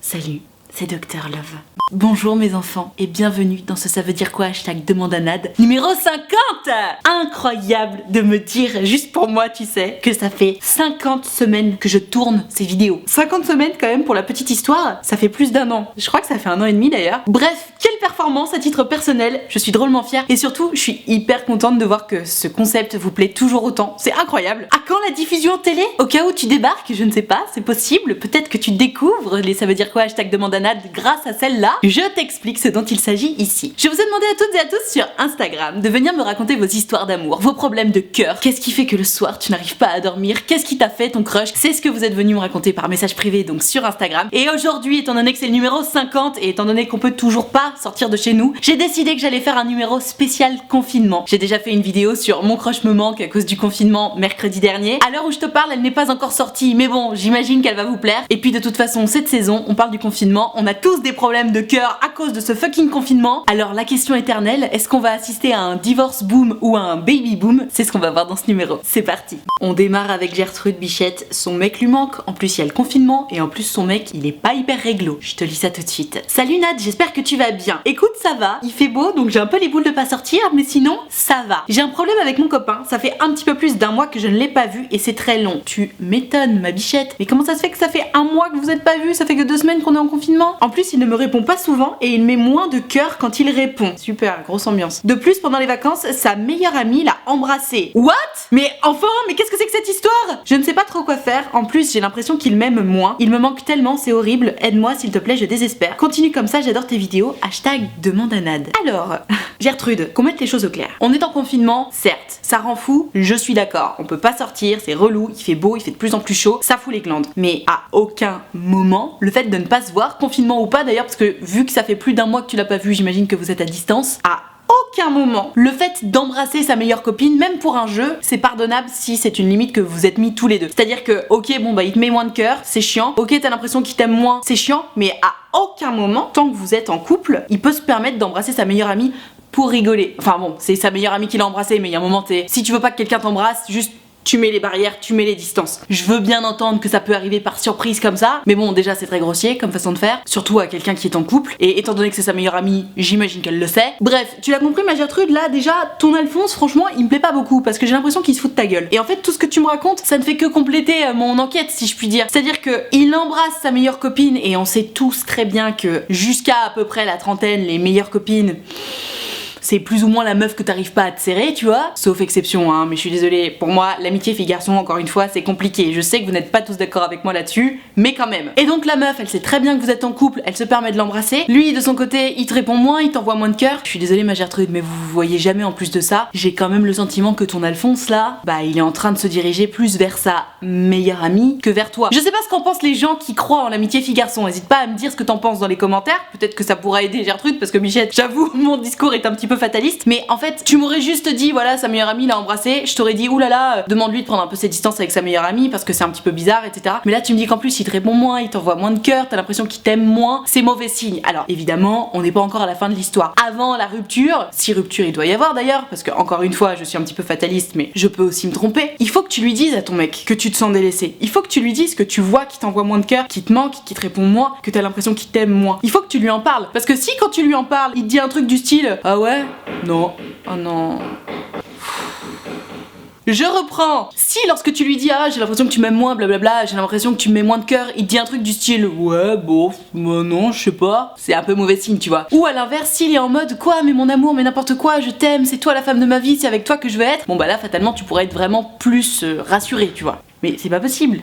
Salut, c'est Dr Love. Bonjour mes enfants et bienvenue dans ce ça veut dire quoi hashtag demande à Nad numéro 50. Incroyable de me dire, juste pour moi tu sais, que ça fait 50 semaines que je tourne ces vidéos. 50 semaines quand même pour la petite histoire, ça fait plus d'un an. Je crois que ça fait 1 an et demi d'ailleurs. Bref, quelle performance à titre personnel, je suis drôlement fière et surtout je suis hyper contente de voir que ce concept vous plaît toujours autant. C'est incroyable. À quand la diffusion télé? Au cas où tu débarques, je ne sais pas, c'est possible. Peut-être que tu découvres les ça veut dire quoi hashtag demande à Nad grâce à celle-là. Je t'explique ce dont il s'agit ici. Je vous ai demandé à toutes et à tous sur Instagram de venir me raconter vos histoires d'amour, vos problèmes de cœur. Qu'est-ce qui fait que le soir tu n'arrives pas à dormir? Qu'est-ce qui t'a fait ton crush? C'est ce que vous êtes venu me raconter par message privé donc sur Instagram. Et aujourd'hui, étant donné que c'est le numéro 50 et étant donné qu'on peut toujours pas sortir de chez nous, j'ai décidé que j'allais faire un numéro spécial confinement. J'ai déjà fait une vidéo sur mon crush me manque à cause du confinement mercredi dernier. À l'heure où je te parle, elle n'est pas encore sortie, mais bon, j'imagine qu'elle va vous plaire. Et puis de toute façon, cette saison, on parle du confinement, on a tous des problèmes de cœur à cause de ce fucking confinement. Alors la question éternelle, est-ce qu'on va assister à un divorce boom ou à un baby boom? C'est ce qu'on va voir dans ce numéro. C'est parti. On démarre avec Gertrude Bichette. Son mec lui manque, en plus il y a le confinement et en plus son mec il est pas hyper réglo. Je te lis ça tout de suite. Salut Nad, j'espère que tu vas bien. Écoute, ça va, il fait beau donc j'ai un peu les boules de pas sortir, mais sinon ça va. J'ai un problème avec mon copain, ça fait un petit peu plus d'1 mois que je ne l'ai pas vu et c'est très long. Tu m'étonnes ma bichette, mais comment ça se fait que ça fait 1 mois que vous êtes pas vu? Ça fait que 2 semaines qu'on est en confinement. En plus il ne me répond pas souvent et il met moins de cœur quand il répond. Super, grosse ambiance. De plus, pendant les vacances, sa meilleure amie l'a embrassé. What? Mais enfin, mais qu'est-ce que c'est que cette histoire? Je ne sais pas trop quoi faire. En plus, j'ai l'impression qu'il m'aime moins. Il me manque tellement, c'est horrible. Aide-moi s'il te plaît, je désespère. Continue comme ça, j'adore tes vidéos. Hashtag demande à Nad. Alors, Gertrude, qu'on mette les choses au clair. On est en confinement, certes. Ça rend fou, je suis d'accord. On peut pas sortir, c'est relou, il fait beau, il fait de plus en plus chaud. Ça fout les glandes. Mais à aucun moment, le fait de ne pas se voir, confinement ou pas d'ailleurs, parce que vu que ça fait plus d'1 mois que tu l'as pas vu, j'imagine que vous êtes à distance, à aucun moment, le fait d'embrasser sa meilleure copine, même pour un jeu, c'est pardonnable si c'est une limite que vous êtes mis tous les deux. C'est-à-dire que, ok, bon bah il te met moins de cœur, c'est chiant. Ok, t'as l'impression qu'il t'aime moins, c'est chiant. Mais à aucun moment, tant que vous êtes en couple, il peut se permettre d'embrasser sa meilleure amie pour rigoler. Enfin bon, c'est sa meilleure amie qui l'a embrassé, mais il y a un moment, si tu veux pas que quelqu'un t'embrasse, juste tu mets les barrières, tu mets les distances. Je veux bien entendre que ça peut arriver par surprise comme ça, mais bon, déjà c'est très grossier comme façon de faire, surtout à quelqu'un qui est en couple, et étant donné que c'est sa meilleure amie, j'imagine qu'elle le sait. Bref, tu l'as compris ma Gertrude, là déjà, ton Alphonse, franchement, il me plaît pas beaucoup, parce que j'ai l'impression qu'il se fout de ta gueule. Et en fait, tout ce que tu me racontes, ça ne fait que compléter mon enquête, si je puis dire. C'est-à-dire que il embrasse sa meilleure copine, et on sait tous très bien que jusqu'à à peu près la trentaine, les meilleures copines, c'est plus ou moins la meuf que t'arrives pas à te serrer, tu vois. Sauf exception, hein, mais je suis désolée. Pour moi, l'amitié fille-garçon, encore une fois, c'est compliqué. Je sais que vous n'êtes pas tous d'accord avec moi là-dessus, mais quand même. Et donc la meuf, elle sait très bien que vous êtes en couple, elle se permet de l'embrasser. Lui, de son côté, il te répond moins, il t'envoie moins de cœur. Je suis désolée ma Gertrude, mais vous voyez jamais en plus de ça. J'ai quand même le sentiment que ton Alphonse, là, bah il est en train de se diriger plus vers sa meilleure amie que vers toi. Je sais pas ce qu'en pensent les gens qui croient en l'amitié fille-garçon. N'hésite pas à me dire ce que t'en penses dans les commentaires. Peut-être que ça pourra aider Gertrude, parce que Bichette, j'avoue, mon discours est un petit peu fataliste, mais en fait tu m'aurais juste dit voilà sa meilleure amie l'a embrassé, je t'aurais dit oulala demande-lui de prendre un peu ses distances avec sa meilleure amie parce que c'est un petit peu bizarre etc. Mais là tu me dis qu'en plus il te répond moins, il t'envoie moins de cœur, t'as l'impression qu'il t'aime moins, c'est mauvais signe. Alors évidemment on n'est pas encore à la fin de l'histoire. Avant la rupture, si rupture il doit y avoir d'ailleurs, parce que encore une fois je suis un petit peu fataliste mais je peux aussi me tromper, il faut que tu lui dises à ton mec que tu te sens délaissé. Il faut que tu lui dises que tu vois qu'il t'envoie moins de cœur, qu'il te manque, qu'il te répond moins, que t'as l'impression qu'il t'aime moins. Il faut que tu lui en parles, parce que si quand tu lui en parles il te dit un truc du style ah ouais non. Oh non. Je reprends. Si lorsque tu lui dis ah j'ai l'impression que tu m'aimes moins blablabla, j'ai l'impression que tu me mets moins de cœur, il te dit un truc du style ouais bon non je sais pas, c'est un peu mauvais signe tu vois. Ou à l'inverse s'il est en mode quoi mais mon amour mais n'importe quoi je t'aime, c'est toi la femme de ma vie, c'est avec toi que je veux être, bon bah là fatalement tu pourrais être vraiment plus rassuré tu vois. Mais c'est pas possible.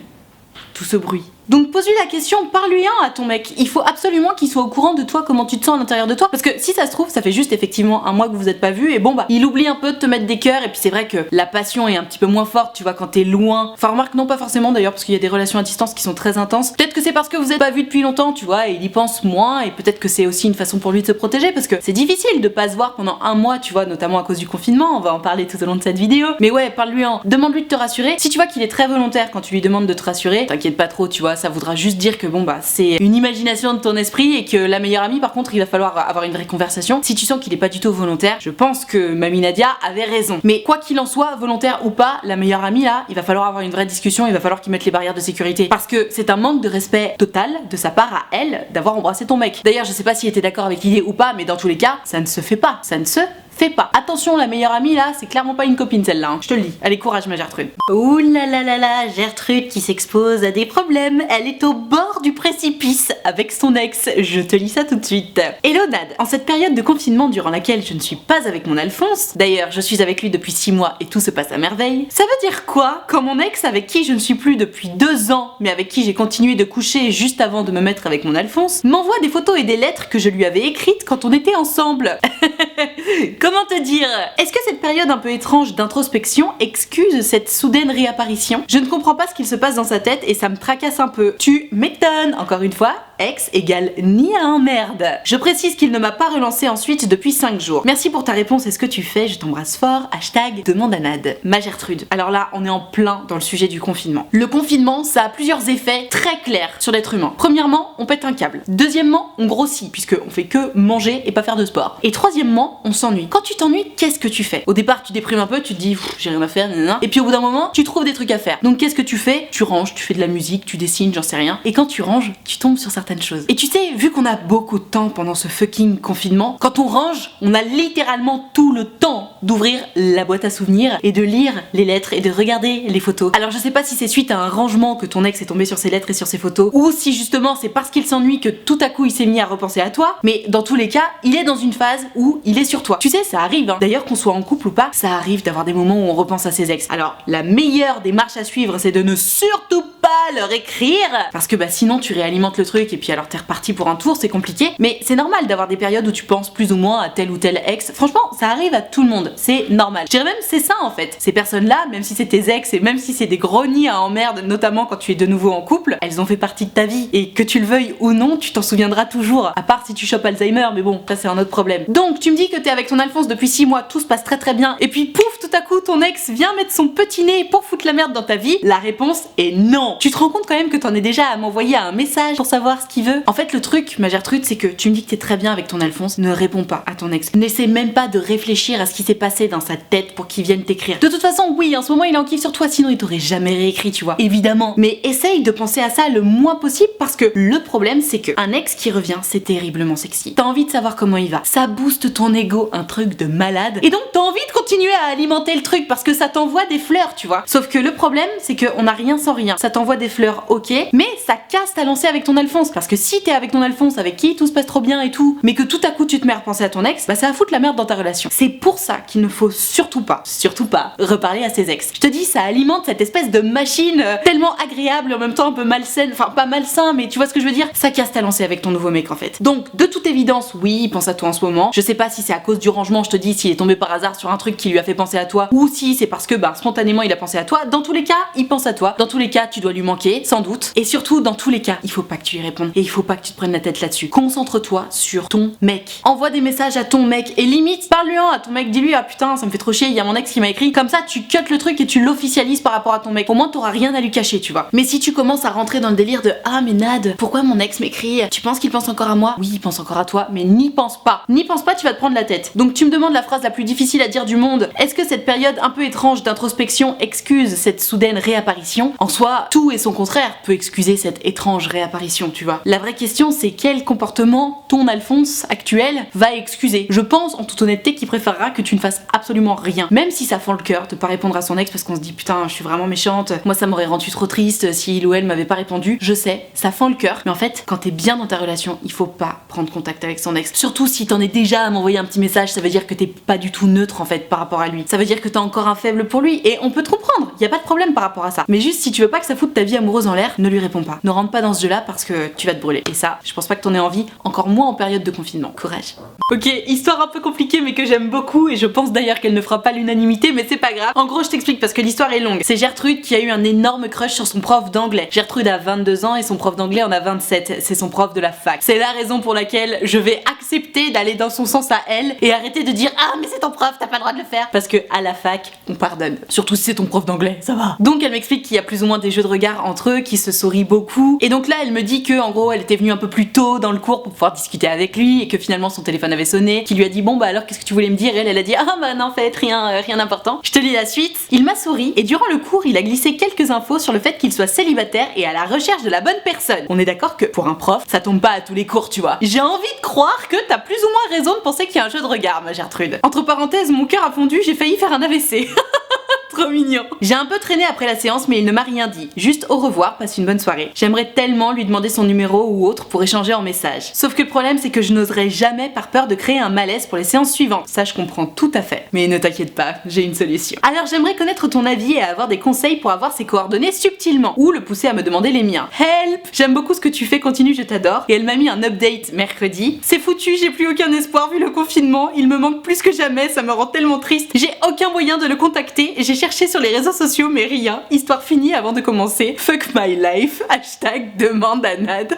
Tout ce bruit. Donc pose-lui la question, parle-lui à ton mec. Il faut absolument qu'il soit au courant de toi, comment tu te sens à l'intérieur de toi. Parce que si ça se trouve, ça fait juste effectivement 1 mois que vous vous êtes pas vus et bon bah il oublie un peu de te mettre des cœurs et puis c'est vrai que la passion est un petit peu moins forte, tu vois, quand t'es loin. Enfin remarque non pas forcément d'ailleurs parce qu'il y a des relations à distance qui sont très intenses. Peut-être que c'est parce que vous êtes pas vus depuis longtemps, tu vois, et il y pense moins et peut-être que c'est aussi une façon pour lui de se protéger parce que c'est difficile de pas se voir pendant 1 mois, tu vois, notamment à cause du confinement. On va en parler tout au long de cette vidéo. Mais ouais, parle-lui demande-lui de te rassurer. Si tu vois qu'il est très volontaire quand tu lui demandes de te rassurer, t'inquiète pas trop, tu vois, ça voudra juste dire que bon bah c'est une imagination de ton esprit et que la meilleure amie par contre il va falloir avoir une vraie conversation. Si tu sens qu'il est pas du tout volontaire, je pense que Mamie Nadia avait raison. Mais quoi qu'il en soit, volontaire ou pas, la meilleure amie là, il va falloir avoir une vraie discussion, il va falloir qu'il mette les barrières de sécurité. Parce que c'est un manque de respect total de sa part à elle d'avoir embrassé ton mec. D'ailleurs, je sais pas s'il était d'accord avec l'idée ou pas, mais dans tous les cas, ça ne se fait pas. Ça ne se fais pas. Attention, la meilleure amie là, c'est clairement pas une copine celle-là, hein. Je te le dis. Allez, courage ma Gertrude. Ouh là là là là, Gertrude qui s'expose à des problèmes. Elle est au bord du précipice avec son ex. Je te lis ça tout de suite. Hello Nad, en cette période de confinement durant laquelle je ne suis pas avec mon Alphonse, d'ailleurs je suis avec lui depuis 6 mois et tout se passe à merveille, ça veut dire quoi quand mon ex avec qui je ne suis plus depuis 2 ans, mais avec qui j'ai continué de coucher juste avant de me mettre avec mon Alphonse, m'envoie des photos et des lettres que je lui avais écrites quand on était ensemble. Comment te dire? Est-ce que cette période un peu étrange d'introspection excuse cette soudaine réapparition? Je ne comprends pas ce qu'il se passe dans sa tête et ça me tracasse un peu. Tu m'étonnes, encore une fois, ex égale ni à un merde. Je précise qu'il ne m'a pas relancé ensuite depuis 5 jours. Merci pour ta réponse et ce que tu fais, je t'embrasse fort. Hashtag demande à Nad. Ma Gertrude. Alors là, on est en plein dans le sujet du confinement. Le confinement, ça a plusieurs effets très clairs sur l'être humain. Premièrement, on pète un câble. Deuxièmement, on grossit puisque on fait que manger et pas faire de sport. Et troisièmement, on s'ennuie. Quand tu t'ennuies, qu'est-ce que tu fais? Au départ, tu déprimes un peu, tu te dis j'ai rien à faire, nanana. Et puis au bout d'un moment, tu trouves des trucs à faire. Donc qu'est-ce que tu fais? Tu ranges, tu fais de la musique, tu dessines, j'en sais rien. Et quand tu ranges, tu tombes sur certaines choses. Et tu sais, vu qu'on a beaucoup de temps pendant ce fucking confinement, quand on range, on a littéralement tout le temps d'ouvrir la boîte à souvenirs et de lire les lettres et de regarder les photos. Alors je sais pas si c'est suite à un rangement que ton ex est tombé sur ses lettres et sur ses photos, ou si justement c'est parce qu'il s'ennuie que tout à coup il s'est mis à repenser à toi, mais dans tous les cas, il est dans une phase où il est sur toi. Tu sais, ça arrive, hein. D'ailleurs, qu'on soit en couple ou pas, ça arrive d'avoir des moments où on repense à ses ex. Alors, la meilleure des marches à suivre, c'est de ne surtout pas leur écrire, parce que bah sinon tu réalimentes le truc et puis alors t'es reparti pour un tour, c'est compliqué. Mais c'est normal d'avoir des périodes où tu penses plus ou moins à tel ou tel ex. Franchement, ça arrive à tout le monde, c'est normal. Je dirais même c'est ça en fait. Ces personnes-là, même si c'est tes ex et même si c'est des gros nids à emmerde, notamment quand tu es de nouveau en couple, elles ont fait partie de ta vie et que tu le veuilles ou non, tu t'en souviendras toujours. À part si tu chopes Alzheimer, mais bon, ça c'est un autre problème. Donc tu me dis que t'es avec ton Alphonse depuis 6 mois, tout se passe très très bien, et puis pouf, tout à coup ton ex vient mettre son petit nez pour foutre la merde dans ta vie. La réponse est non. Tu te rends compte quand même que t'en es déjà à m'envoyer un message pour savoir ce qu'il veut? En fait, le truc, ma Gertrude, c'est que tu me dis que t'es très bien avec ton Alphonse, ne réponds pas à ton ex. N'essaie même pas de réfléchir à ce qui s'est passé dans sa tête pour qu'il vienne t'écrire. De toute façon, oui, en ce moment il est en kiff sur toi, sinon il t'aurait jamais réécrit, tu vois. Évidemment. Mais essaye de penser à ça le moins possible parce que le problème, c'est que un ex qui revient, c'est terriblement sexy. T'as envie de savoir comment il va. Ça booste ton ego, un truc de malade. Et donc t'as envie de continuer à alimenter le truc parce que ça t'envoie des fleurs, tu vois. Sauf que le problème, c'est qu'on a rien sans rien. Ça t'envoie des fleurs, ok, mais ça casse ta lancée avec ton Alphonse. Parce que si t'es avec ton Alphonse, avec qui tout se passe trop bien et tout, mais que tout à coup tu te mets à repenser à ton ex, bah ça va foutre la merde dans ta relation. C'est pour ça qu'il ne faut surtout pas reparler à ses ex. Je te dis, ça alimente cette espèce de machine tellement agréable, en même temps un peu malsaine, enfin pas malsain, mais tu vois ce que je veux dire. Ça casse ta lancée avec ton nouveau mec en fait. Donc de toute évidence, oui, il pense à toi en ce moment. Je sais pas si c'est à cause du rangement, je te dis, s'il est tombé par hasard sur un truc qui lui a fait penser à toi, ou si c'est parce que bah spontanément il a pensé à toi. Dans tous les cas, il pense à toi. Dans tous les cas, tu dois lui manquer, sans doute. Et surtout, dans tous les cas, il faut pas que tu lui répondes. Et il faut pas que tu te prennes la tête là-dessus. Concentre-toi sur ton mec. Envoie des messages à ton mec et limite, parle-lui-en à ton mec. Dis-lui, ah putain, ça me fait trop chier, il y a mon ex qui m'a écrit. Comme ça, tu cut le truc et tu l'officialises par rapport à ton mec. Au moins, t'auras rien à lui cacher, tu vois. Mais si tu commences à rentrer dans le délire de ah, mais Nad, pourquoi mon ex m'écrit? Tu penses qu'il pense encore à moi? Oui, il pense encore à toi, mais n'y pense pas. N'y pense pas, tu vas te prendre la tête. Donc, tu me demandes la phrase la plus difficile à dire du monde. Est-ce que cette période un peu étrange d'introspection excuse cette soudaine réapparition? En soi, tout et son contraire peut excuser cette étrange réapparition, tu vois. La vraie question, c'est quel comportement ton Alphonse actuel va excuser. Je pense, en toute honnêteté, qu'il préférera que tu ne fasses absolument rien. Même si ça fend le cœur de pas répondre à son ex parce qu'on se dit putain, je suis vraiment méchante, moi ça m'aurait rendu trop triste si il ou elle m'avait pas répondu. Je sais, ça fend le cœur, mais en fait, quand t'es bien dans ta relation, il faut pas prendre contact avec son ex. Surtout si t'en es déjà à m'envoyer un petit message, ça veut dire que t'es pas du tout neutre en fait par rapport à lui. Ça veut dire que t'as encore un faible pour lui et on peut te comprendre, y a pas de problème par rapport à ça. Mais juste si tu veux pas que ça foute ta vie amoureuse en l'air, ne lui réponds pas. Ne rentre pas dans ce jeu-là parce que tu vas te brûler. Et ça, je pense pas que t'en aies envie, encore moins en période de confinement. Courage. Ok, histoire un peu compliquée mais que j'aime beaucoup et je pense d'ailleurs qu'elle ne fera pas l'unanimité, mais c'est pas grave. En gros, je t'explique parce que l'histoire est longue. C'est Gertrude qui a eu un énorme crush sur son prof d'anglais. Gertrude a 22 ans et son prof d'anglais en a 27. C'est son prof de la fac. C'est la raison pour laquelle je vais accepter d'aller dans son sens à elle et arrêter de dire ah mais c'est ton prof, t'as pas le droit de le faire. Parce que à la fac, on pardonne. Surtout si c'est ton prof d'anglais, ça va. Donc elle m'explique qu'il y a plus ou moins des jeux de regard entre eux, qui se sourient beaucoup. Et donc là, elle me dit que en gros, elle était venue un peu plus tôt dans le cours pour pouvoir discuter avec lui et que finalement son téléphone avait sonné, qu'il lui a dit bon bah alors qu'est-ce que tu voulais me dire? Elle a dit ah bah non en fait rien d'important. Je te lis la suite. Il m'a souri et durant le cours, il a glissé quelques infos sur le fait qu'il soit célibataire et à la recherche de la bonne personne. On est d'accord que pour un prof, ça tombe pas à tous les cours, tu vois. J'ai envie de croire que t'as plus ou moins raison de penser qu'il y a un jeu de regard, ma Gertrude. Entre parenthèses, mon cœur a fondu, j'ai failli faire un AVC. Trop mignon. J'ai un peu traîné après la séance mais il ne m'a rien dit. Juste au revoir, passe une bonne soirée. J'aimerais tellement lui demander son numéro ou autre pour échanger en message. Sauf que le problème c'est que je n'oserais jamais par peur de créer un malaise pour les séances suivantes. Ça je comprends tout à fait. Mais ne t'inquiète pas, j'ai une solution. Alors j'aimerais connaître ton avis et avoir des conseils pour avoir ses coordonnées subtilement. Ou le pousser à me demander les miens. Help! J'aime beaucoup ce que tu fais, continue, je t'adore. Et elle m'a mis un update mercredi. C'est foutu, j'ai plus aucun espoir vu le confinement. Il me manque plus que jamais, ça me rend tellement triste. J'ai aucun moyen de le contacter. J'ai cherché sur les réseaux sociaux mais rien. Histoire finie avant de commencer. Fuck my life. Hashtag demande à Nad.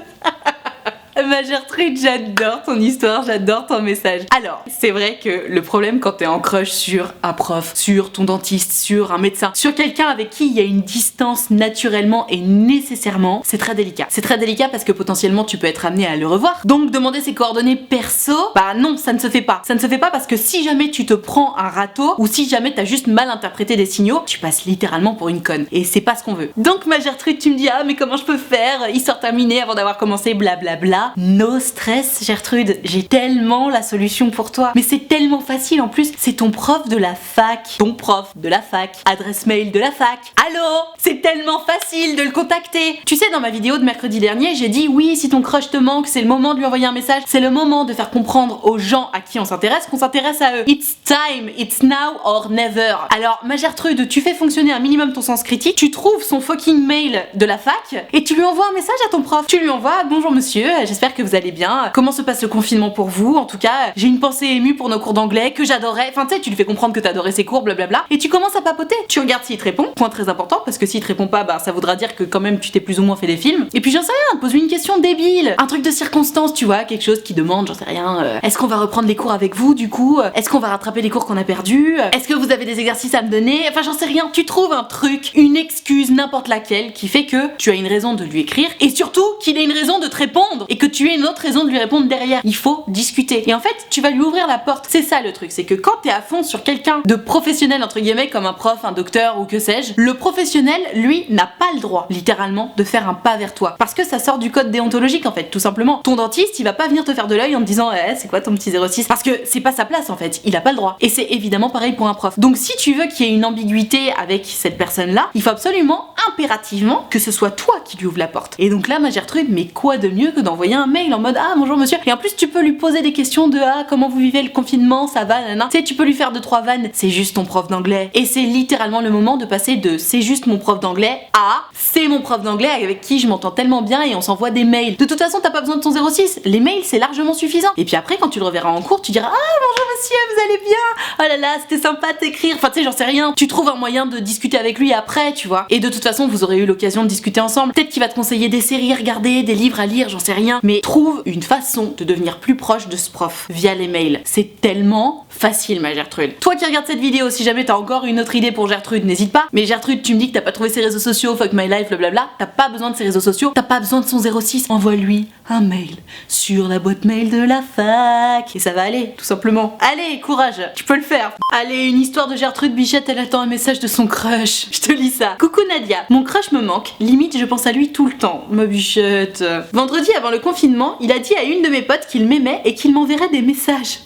Ma Gertrude, j'adore ton histoire, j'adore ton message. Alors, c'est vrai que le problème quand t'es en crush sur un prof, sur ton dentiste, sur un médecin, sur quelqu'un avec qui il y a une distance naturellement et nécessairement, c'est très délicat. C'est très délicat parce que potentiellement tu peux être amené à le revoir. Donc demander ses coordonnées perso, bah non, ça ne se fait pas. Ça ne se fait pas parce que si jamais tu te prends un râteau ou si jamais t'as juste mal interprété des signaux, tu passes littéralement pour une conne. Et c'est pas ce qu'on veut. Donc ma Gertrude, tu me dis ah mais comment je peux faire? Histoire terminée avant d'avoir commencé blablabla. No stress Gertrude, j'ai tellement la solution pour toi. Mais c'est tellement facile en plus, c'est ton prof de la fac. Ton prof de la fac. Adresse mail de la fac. Allô? C'est tellement facile de le contacter. Tu sais, dans ma vidéo de mercredi dernier, j'ai dit oui, si ton crush te manque, c'est le moment de lui envoyer un message. C'est le moment de faire comprendre aux gens à qui on s'intéresse qu'on s'intéresse à eux. It's time, it's now or never. Alors ma Gertrude, tu fais fonctionner un minimum ton sens critique, tu trouves son fucking mail de la fac et tu lui envoies un message à ton prof. Tu lui envoies bonjour monsieur, j'espère que vous allez bien. Comment se passe le confinement pour vous? En tout cas, j'ai une pensée émue pour nos cours d'anglais que j'adorais. Enfin, tu sais, tu lui fais comprendre que t'adorais ses cours, blablabla. Et tu commences à papoter. Tu regardes s'il te répond. Point très important, parce que s'il te répond pas, bah ça voudra dire que quand même tu t'es plus ou moins fait des films. Et puis j'en sais rien, pose-lui une question débile. Un truc de circonstance, tu vois, quelque chose qui demande, j'en sais rien. Est-ce qu'on va reprendre les cours avec vous du coup? Est-ce qu'on va rattraper les cours qu'on a perdus? Est-ce que vous avez des exercices à me donner? Enfin, j'en sais rien. Tu trouves un truc, une excuse, n'importe laquelle, qui fait que tu as une raison de lui écrire et surtout qu'il ait une raison de te répondre et que tu aies une autre raison de lui répondre derrière. Il faut discuter. Et en fait, tu vas lui ouvrir la porte. C'est ça le truc, c'est que quand t'es à fond sur quelqu'un de professionnel entre guillemets comme un prof, un docteur ou que sais-je, le professionnel, lui, n'a pas le droit, littéralement, de faire un pas vers toi. Parce que ça sort du code déontologique en fait, tout simplement. Ton dentiste, il va pas venir te faire de l'œil en te disant c'est quoi ton petit 06? Parce que c'est pas sa place en fait, il a pas le droit. Et c'est évidemment pareil pour un prof. Donc si tu veux qu'il y ait une ambiguïté avec cette personne-là, il faut absolument, impérativement, que ce soit toi qui lui ouvre la porte. Et donc là, ma Gertrude, mais quoi de mieux que d'envoyer un mail en mode ah bonjour monsieur. Et en plus tu peux lui poser des questions de ah comment vous vivez le confinement, ça va, nanana. Tu sais, tu peux lui faire 2-3 vannes, c'est juste ton prof d'anglais. Et c'est littéralement le moment de passer de c'est juste mon prof d'anglais à c'est mon prof d'anglais avec qui je m'entends tellement bien et on s'envoie des mails. De toute façon t'as pas besoin de ton 06, les mails c'est largement suffisant. Et puis après quand tu le reverras en cours tu diras ah bonjour monsieur, vous allez bien? Oh là là c'était sympa de t'écrire. Enfin tu sais j'en sais rien, tu trouves un moyen de discuter avec lui après tu vois. Et de toute façon vous aurez eu l'occasion de discuter ensemble. Peut-être qu'il va te conseiller des séries à regarder, des livres à lire, j'en sais rien. Mais trouve une façon de devenir plus proche de ce prof via les mails. C'est tellement facile ma Gertrude. Toi qui regardes cette vidéo, si jamais t'as encore une autre idée pour Gertrude, n'hésite pas. Mais Gertrude, tu me dis que t'as pas trouvé ses réseaux sociaux, fuck my life, blablabla. T'as pas besoin de ses réseaux sociaux, t'as pas besoin de son 06. Envoie-lui un mail sur la boîte mail de la fac. Et ça va aller, tout simplement. Allez, courage, tu peux le faire. Allez, une histoire de Gertrude Bichette, elle attend un message de son crush. Je te lis ça. Coucou Nadia, mon crush me manque. Limite, je pense à lui tout le temps. Ma bichette. Vendredi, avant le confinement, il a dit à une de mes potes qu'il m'aimait et qu'il m'enverrait des messages.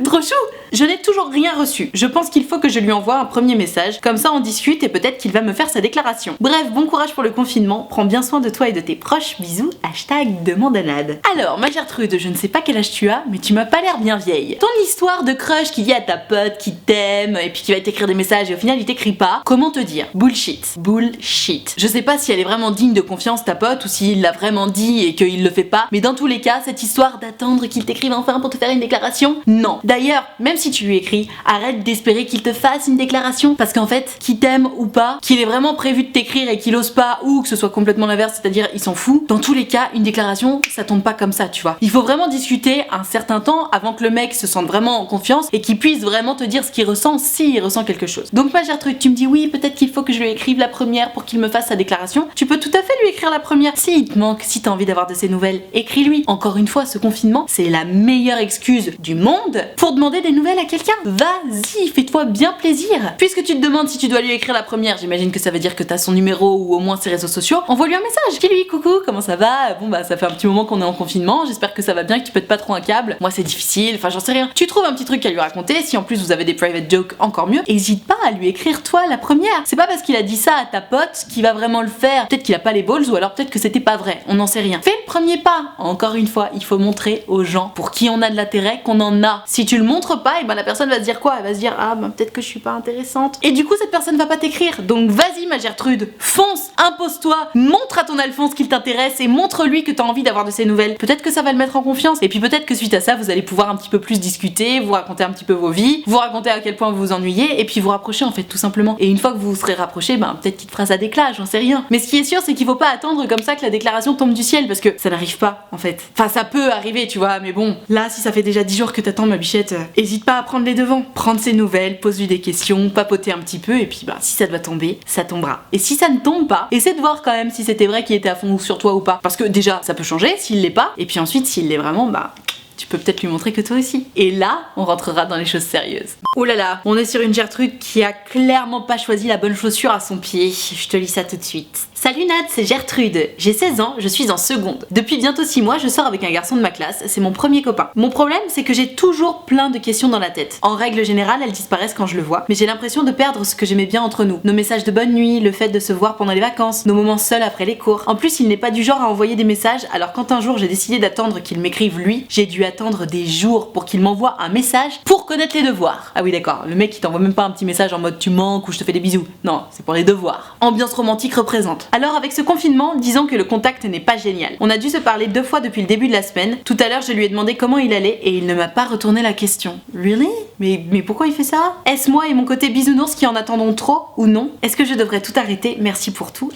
Trop chou! Je n'ai toujours rien reçu. Je pense qu'il faut que je lui envoie un premier message. Comme ça, on discute et peut-être qu'il va me faire sa déclaration. Bref, bon courage pour le confinement. Prends bien soin de toi et de tes proches. Bisous. Hashtag demande à Nad. Alors, ma Gertrude, je ne sais pas quel âge tu as, mais tu m'as pas l'air bien vieille. Ton histoire de crush qui dit à ta pote qui t'aime et puis qui va t'écrire des messages et au final il t'écrit pas. Comment te dire? Bullshit. Bullshit. Je sais pas si elle est vraiment digne de confiance ta pote ou s'il l'a vraiment dit et qu'il le fait pas. Mais dans tous les cas, cette histoire d'attendre qu'il t'écrive enfin pour te faire une déclaration, non. D'ailleurs, même si tu lui écris, arrête d'espérer qu'il te fasse une déclaration. Parce qu'en fait, qu'il t'aime ou pas, qu'il ait vraiment prévu de t'écrire et qu'il ose pas, ou que ce soit complètement l'inverse, c'est-à-dire il s'en fout, dans tous les cas, une déclaration, ça tombe pas comme ça, tu vois. Il faut vraiment discuter un certain temps avant que le mec se sente vraiment en confiance et qu'il puisse vraiment te dire ce qu'il ressent, s'il ressent quelque chose. Donc ma Gertrude, tu me dis oui, peut-être qu'il faut que je lui écrive la première pour qu'il me fasse sa déclaration. Tu peux tout à fait lui écrire la première. S'il te manque, si t'as envie d'avoir de ses nouvelles, écris-lui. Encore une fois, ce confinement, c'est la meilleure excuse du monde pour demander des nouvelles à quelqu'un. Vas-y, fais-toi bien plaisir. Puisque tu te demandes si tu dois lui écrire la première, j'imagine que ça veut dire que t'as son numéro ou au moins ses réseaux sociaux, envoie-lui un message. Dis-lui coucou, comment ça va? Bon bah ça fait un petit moment qu'on est en confinement, j'espère que ça va bien, que tu pètes pas trop un câble. Moi c'est difficile, enfin j'en sais rien. Tu trouves un petit truc à lui raconter, si en plus vous avez des private jokes, encore mieux. Hésite pas à lui écrire toi la première. C'est pas parce qu'il a dit ça à ta pote qu'il va vraiment le faire. Peut-être qu'il a pas les balls ou alors peut-être que c'était pas vrai, on n'en sait rien. Fais le premier pas. Encore une fois, il faut montrer aux gens pour qui on a de l'intérêt qu'on en a. Si tu le montres pas, et ben la personne va se dire quoi? Elle va se dire ah ben peut-être que je suis pas intéressante. Et du coup cette personne va pas t'écrire. Donc vas-y ma Gertrude, fonce, impose-toi, montre à ton Alphonse qu'il t'intéresse et montre-lui que t'as envie d'avoir de ses nouvelles. Peut-être que ça va le mettre en confiance. Et puis peut-être que suite à ça, vous allez pouvoir un petit peu plus discuter, vous raconter un petit peu vos vies, vous raconter à quel point vous vous ennuyez et puis vous rapprocher en fait tout simplement. Et une fois que vous vous serez rapprochés, ben peut-être qu'il te fera sa déclat, j'en sais rien. Mais ce qui est sûr, c'est qu'il faut pas attendre comme ça que la déclaration tombe du ciel parce que ça n'arrive pas en fait. Enfin ça peut arriver, tu vois, mais bon, là si ça fait déjà 10 jours que t'attends ma bichette, hésite pas à prendre les devants. Prendre ses nouvelles, pose-lui des questions, papoter un petit peu et puis bah si ça doit tomber, ça tombera. Et si ça ne tombe pas, essaie de voir quand même si c'était vrai qu'il était à fond sur toi ou pas. Parce que déjà, ça peut changer s'il l'est pas, et puis ensuite s'il l'est vraiment, bah tu peux peut-être lui montrer que toi aussi. Et là, on rentrera dans les choses sérieuses. Oh là là, on est sur une Gertrude qui a clairement pas choisi la bonne chaussure à son pied. Je te lis ça tout de suite. Salut Nad, c'est Gertrude. J'ai 16 ans, je suis en seconde. Depuis bientôt 6 mois, je sors avec un garçon de ma classe, c'est mon premier copain. Mon problème, c'est que j'ai toujours plein de questions dans la tête. En règle générale, elles disparaissent quand je le vois, mais j'ai l'impression de perdre ce que j'aimais bien entre nous. Nos messages de bonne nuit, le fait de se voir pendant les vacances, nos moments seuls après les cours. En plus, il n'est pas du genre à envoyer des messages, alors quand un jour j'ai décidé d'attendre qu'il m'écrive lui, j'ai dû attendre des jours pour qu'il m'envoie un message pour connaître les devoirs. Ah oui d'accord, le mec il t'envoie même pas un petit message en mode tu manques ou je te fais des bisous. Non, c'est pour les devoirs. Ambiance romantique représente. Alors avec ce confinement, disons que le contact n'est pas génial. On a dû se parler 2 fois depuis le début de la semaine. Tout à l'heure je lui ai demandé comment il allait et il ne m'a pas retourné la question. Really? Mais pourquoi il fait ça? Est-ce moi et mon côté bisounours qui en attendons trop ou non? Est-ce que je devrais tout arrêter? Merci pour tout.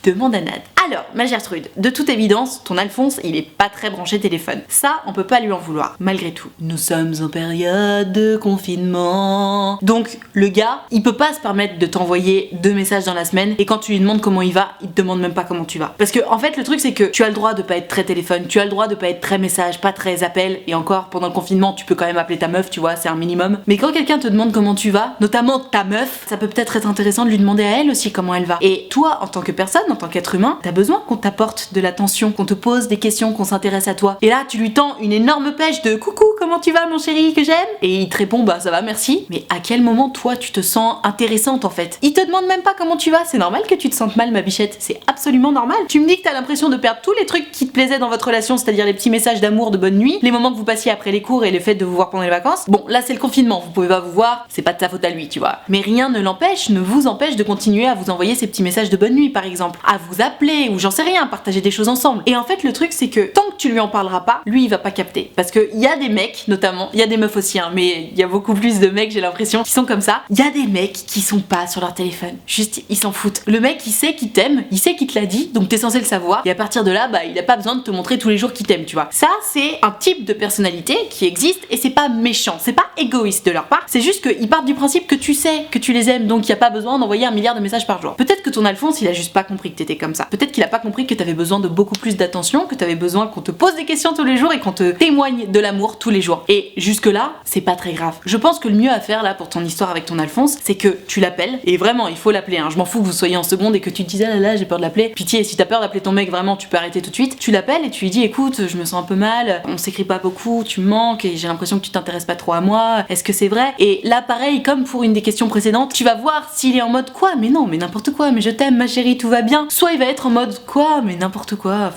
Demande à Nad. Alors, ma Gertrude, de toute évidence, ton Alphonse, il est pas très branché téléphone. Ça, on peut pas lui en vouloir, malgré tout. Nous sommes en période de confinement. Donc, le gars, il peut pas se permettre de t'envoyer 2 messages dans la semaine et quand tu lui demandes comment il va, il te demande même pas comment tu vas. Parce que, en fait, le truc, c'est que tu as le droit de pas être très téléphone, tu as le droit de pas être très message, pas très appel, et encore, pendant le confinement, tu peux quand même appeler ta meuf, tu vois, c'est un minimum. Mais quand quelqu'un te demande comment tu vas, notamment ta meuf, ça peut peut-être être intéressant de lui demander à elle aussi comment elle va. Et toi, en tant que personne, en tant qu'être humain, t'as besoin qu'on t'apporte de l'attention, qu'on te pose des questions, qu'on s'intéresse à toi. Et là, tu lui tends une énorme pêche de coucou, comment tu vas mon chéri que j'aime? Et il te répond bah ça va merci. Mais à quel moment toi tu te sens intéressante en fait? Il te demande même pas comment tu vas, c'est normal que tu te sentes mal ma bichette, c'est absolument normal. Tu me dis que t'as l'impression de perdre tous les trucs qui te plaisaient dans votre relation, c'est-à-dire les petits messages d'amour, de bonne nuit, les moments que vous passiez après les cours et le fait de vous voir pendant les vacances. Bon là c'est le confinement, vous pouvez pas vous voir, c'est pas de ta faute à lui tu vois. Mais rien ne l'empêche, ne vous empêche de continuer à vous envoyer ces petits messages de bonne nuit par exemple, à vous appeler ou j'en sais rien, partager des choses ensemble. Et en fait le truc c'est que tant que tu lui en parleras pas, lui il va pas capter. Parce que il y a des mecs notamment, il y a des meufs aussi hein, mais il y a beaucoup plus de mecs j'ai l'impression qui sont comme ça. Il y a des mecs qui sont pas sur leur téléphone, juste ils s'en foutent. Le mec il sait qu'il t'aime, il sait qu'il te l'a dit, donc t'es censé le savoir et à partir de là bah il a pas besoin de te montrer tous les jours qu'il t'aime tu vois. Ça c'est un type de personnalité qui existe et c'est pas méchant, c'est pas égoïste de leur part, c'est juste qu'ils partent du principe que tu sais que tu les aimes donc il y a pas besoin d'envoyer 1 milliard de messages par jour. Peut-être que ton Alphonse il a juste pas compris que t'étais comme ça. Peut-être qu'il a pas compris que t'avais besoin de beaucoup plus d'attention, que t'avais besoin qu'on te pose des questions tous les jours et qu'on te témoigne de l'amour tous les jours. Et jusque là, c'est pas très grave. Je pense que le mieux à faire là pour ton histoire avec ton Alphonse, c'est que tu l'appelles et vraiment il faut l'appeler. Hein. Je m'en fous que vous soyez en seconde et que tu te dises ah là là j'ai peur de l'appeler. Pitié, si t'as peur d'appeler ton mec vraiment, tu peux arrêter tout de suite. Tu l'appelles et tu lui dis écoute, je me sens un peu mal, on s'écrit pas beaucoup, tu me manques et j'ai l'impression que tu t'intéresses pas trop à moi. Est-ce que c'est vrai? Et là pareil, comme pour une des questions précédentes, tu vas voir s'il est en mode quoi? Mais non, mais n'importe quoi, mais je t'aime ma chérie, tout va bien. Soit il va être en mode quoi? Mais n'importe quoi.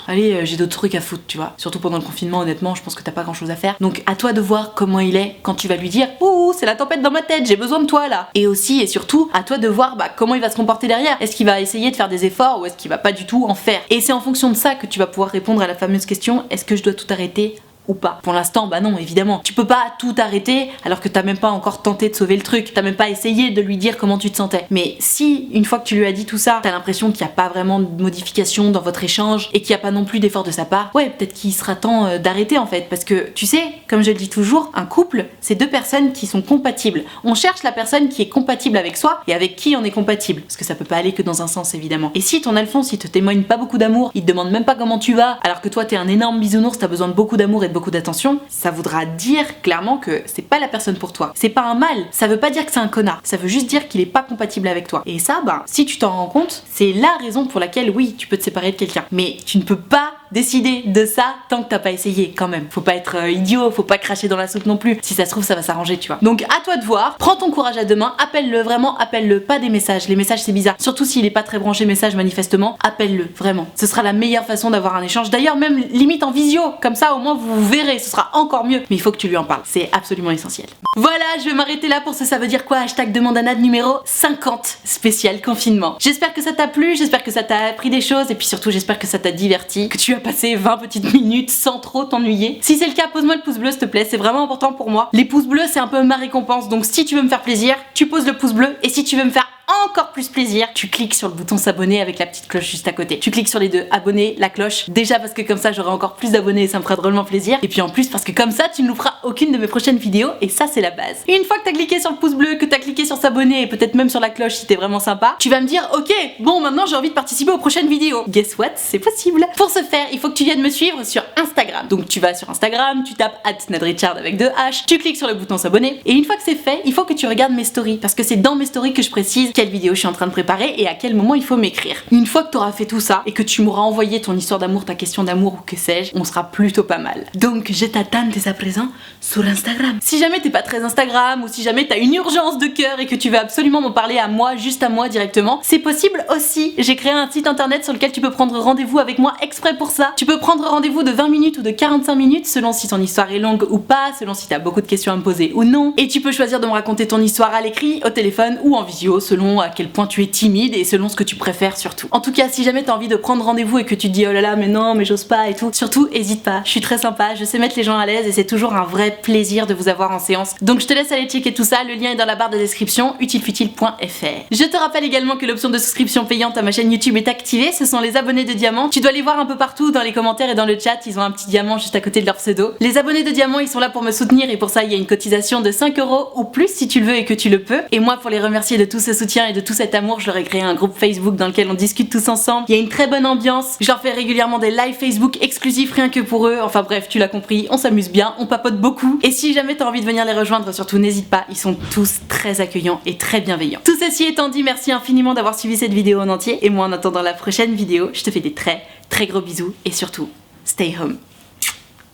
Allez, j'ai d'autres trucs à foutre, tu vois. Surtout pendant le confinement, honnêtement, je pense que t'as pas grand chose à faire. Donc à toi de voir comment il est quand tu vas lui dire ouh, c'est la tempête dans ma tête, j'ai besoin de toi là. Et aussi et surtout, à toi de voir comment il va se comporter derrière. Est-ce qu'il va essayer de faire des efforts ou est-ce qu'il va pas du tout en faire? Et c'est en fonction de ça que tu vas pouvoir répondre à la fameuse question est-ce que je dois tout arrêter ou pas. Pour l'instant, bah non, évidemment. Tu peux pas tout arrêter alors que t'as même pas encore tenté de sauver le truc. T'as même pas essayé de lui dire comment tu te sentais. Mais si, une fois que tu lui as dit tout ça, t'as l'impression qu'il n'y a pas vraiment de modification dans votre échange et qu'il n'y a pas non plus d'effort de sa part, ouais, peut-être qu'il sera temps d'arrêter en fait. Parce que, tu sais, comme je le dis toujours, un couple, c'est deux personnes qui sont compatibles. On cherche la personne qui est compatible avec soi et avec qui on est compatible. Parce que ça peut pas aller que dans un sens, évidemment. Et si ton Alphonse, il te témoigne pas beaucoup d'amour, il te demande même pas comment tu vas, alors que toi, t'es un énorme bisounours, t'as besoin de beaucoup d'amour et de beaucoup d'attention, ça voudra dire clairement que c'est pas la personne pour toi. C'est pas un mal. Ça veut pas dire que c'est un connard. Ça veut juste dire qu'il est pas compatible avec toi. Et ça, ben, si tu t'en rends compte, c'est la raison pour laquelle, oui, tu peux te séparer de quelqu'un. Mais tu ne peux pas décider de ça tant que t'as pas essayé quand même. Faut pas être idiot, faut pas cracher dans la soupe non plus. Si ça se trouve, ça va s'arranger, tu vois. Donc à toi de voir, prends ton courage à deux mains, appelle-le, vraiment appelle-le, pas des messages. Les messages c'est bizarre. Surtout s'il est pas très branché message manifestement, appelle-le, vraiment. Ce sera la meilleure façon d'avoir un échange. D'ailleurs même limite en visio, comme ça au moins vous verrez, ce sera encore mieux. Mais il faut que tu lui en parles, c'est absolument essentiel. Voilà, je vais m'arrêter là pour ce ça veut dire quoi hashtag demande à Nad numéro 50 spécial confinement. J'espère que ça t'a plu, j'espère que ça t'a appris des choses et puis surtout j'espère que ça t'a diverti, que tu as passé 20 petites minutes sans trop t'ennuyer. Si c'est le cas, pose-moi le pouce bleu s'il te plaît, c'est vraiment important pour moi. Les pouces bleus c'est un peu ma récompense, donc si tu veux me faire plaisir, tu poses le pouce bleu et si tu veux me faire encore plus plaisir, tu cliques sur le bouton s'abonner avec la petite cloche juste à côté. Tu cliques sur les deux, abonner, la cloche, déjà parce que comme ça j'aurai encore plus d'abonnés et ça me fera drôlement plaisir. Et puis en plus parce que comme ça tu ne louperas aucune de mes prochaines vidéos et ça c'est la base. Une fois que t'as cliqué sur le pouce bleu, que t'as cliqué sur s'abonner et peut-être même sur la cloche si t'es vraiment sympa, tu vas me dire ok, bon maintenant j'ai envie de participer aux prochaines vidéos. Guess what, c'est possible. Pour ce faire, il faut que tu viennes me suivre sur Instagram. Donc tu vas sur Instagram, tu tapes @nadrichard avec 2 H, tu cliques sur le bouton s'abonner et une fois que c'est fait, il faut que tu regardes mes stories parce que c'est dans mes stories que je précise quelle vidéo je suis en train de préparer et à quel moment il faut m'écrire. Une fois que tu auras fait tout ça et que tu m'auras envoyé ton histoire d'amour, ta question d'amour ou que sais-je, on sera plutôt pas mal. Donc je t'attends dès à présent sur Instagram. Si jamais t'es pas très Instagram ou si jamais t'as une urgence de cœur et que tu veux absolument m'en parler à moi, juste à moi directement, c'est possible aussi. J'ai créé un site internet sur lequel tu peux prendre rendez-vous avec moi exprès pour ça. Tu peux prendre rendez-vous de 20 minutes ou de 45 minutes selon si ton histoire est longue ou pas, selon si t'as beaucoup de questions à me poser ou non. Et tu peux choisir de me raconter ton histoire à l'écrit, au téléphone ou en visio selon à quel point tu es timide et selon ce que tu préfères surtout. En tout cas, si jamais t'as envie de prendre rendez-vous et que tu te dis oh là là mais non mais j'ose pas et tout, surtout hésite pas, je suis très sympa, je sais mettre les gens à l'aise et c'est toujours un vrai plaisir de vous avoir en séance. Donc je te laisse aller checker tout ça, le lien est dans la barre de description, utilefutile.fr. Je te rappelle également que l'option de souscription payante à ma chaîne YouTube est activée, ce sont les abonnés de diamant. Tu dois les voir un peu partout dans les commentaires et dans le chat, ils ont un petit diamant juste à côté de leur pseudo. Les abonnés de diamant, ils sont là pour me soutenir et pour ça il y a une cotisation de 5 € ou plus si tu le veux et que tu le peux. Et moi pour les remercier de tout ce soutien et de tout cet amour, je leur ai créé un groupe Facebook dans lequel on discute tous ensemble. Il y a une très bonne ambiance. Je leur fais régulièrement des lives Facebook exclusifs rien que pour eux. Enfin bref, tu l'as compris, on s'amuse bien, on papote beaucoup. Et si jamais t'as envie de venir les rejoindre, surtout n'hésite pas, ils sont tous très accueillants et très bienveillants. Tout ceci étant dit, merci infiniment d'avoir suivi cette vidéo en entier. Et moi en attendant la prochaine vidéo, je te fais des très gros bisous et surtout, stay home.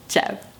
Ciao.